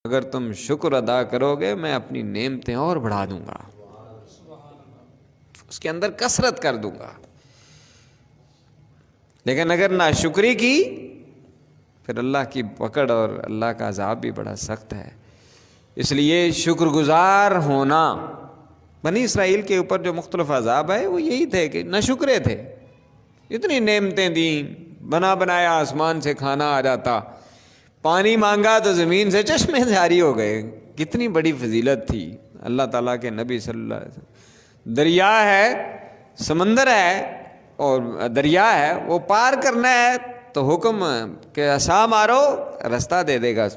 اگر تم شکر ادا کرو گے میں اپنی نعمتیں اور بڑھا دوں گا، اس کے اندر کثرت کر دوں گا۔ لیکن اگر ناشکری کی پھر اللہ کی پکڑ اور اللہ کا عذاب بھی بڑا سخت ہے۔ اس لیے شکر گزار ہونا، بنی اسرائیل کے اوپر جو مختلف عذاب ہے وہ یہی تھے کہ نہ شکرے تھے۔ اتنی نعمتیں دیں، بنا بنایا آسمان سے کھانا آ جاتا، پانی مانگا تو زمین سے چشمے جاری ہو گئے، کتنی بڑی فضیلت تھی اللہ تعالیٰ کے نبی صلی اللہ علیہ وسلم۔ دریا ہے، سمندر ہے اور دریا ہے، وہ پار کرنا ہے تو حکم کہ عصا مارو رستہ دے دے گا،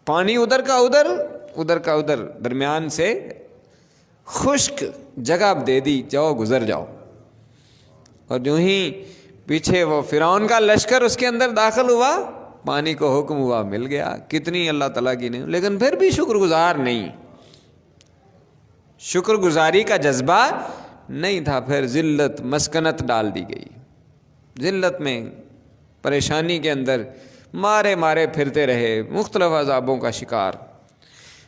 پانی ادھر کا ادھر ادھر کا ادھر، درمیان سے خشک جگہ دے دی، جاؤ گزر جاؤ۔ اور جو ہی پیچھے وہ فرعون کا لشکر اس کے اندر داخل ہوا، پانی کو حکم ہوا مل گیا۔ کتنی اللہ تعالیٰ کی نہیں، لیکن پھر بھی شکر گزار نہیں، شکر گزاری کا جذبہ نہیں تھا۔ پھر ذلت مسکنت ڈال دی گئی، ذلت میں پریشانی کے اندر مارے مارے پھرتے رہے، مختلف عذابوں کا شکار۔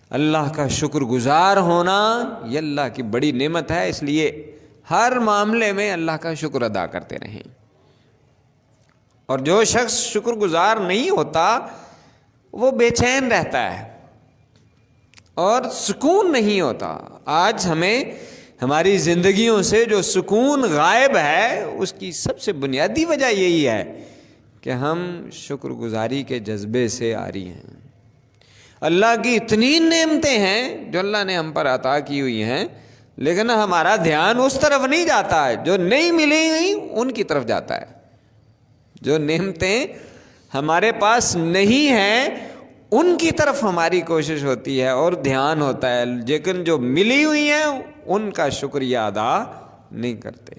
اللہ کا شکر گزار ہونا یہ اللہ کی بڑی نعمت ہے، اس لیے ہر معاملے میں اللہ کا شکر ادا کرتے رہیں۔ اور جو شخص شکر گزار نہیں ہوتا وہ بے چین رہتا ہے اور سکون نہیں ہوتا۔ آج ہمیں ہماری زندگیوں سے جو سکون غائب ہے اس کی سب سے بنیادی وجہ یہی ہے کہ ہم شکر گزاری کے جذبے سے عاری ہیں۔ اللہ کی اتنی نعمتیں ہیں جو اللہ نے ہم پر عطا کی ہوئی ہیں، لیکن ہمارا دھیان اس طرف نہیں جاتا ہے، جو نہیں ملی ہوئی ان کی طرف جاتا ہے۔ جو نعمتیں ہمارے پاس نہیں ہیں ان کی طرف ہماری کوشش ہوتی ہے اور دھیان ہوتا ہے، لیکن جو ملی ہوئی ہیں ان کا شکریہ ادا نہیں کرتے۔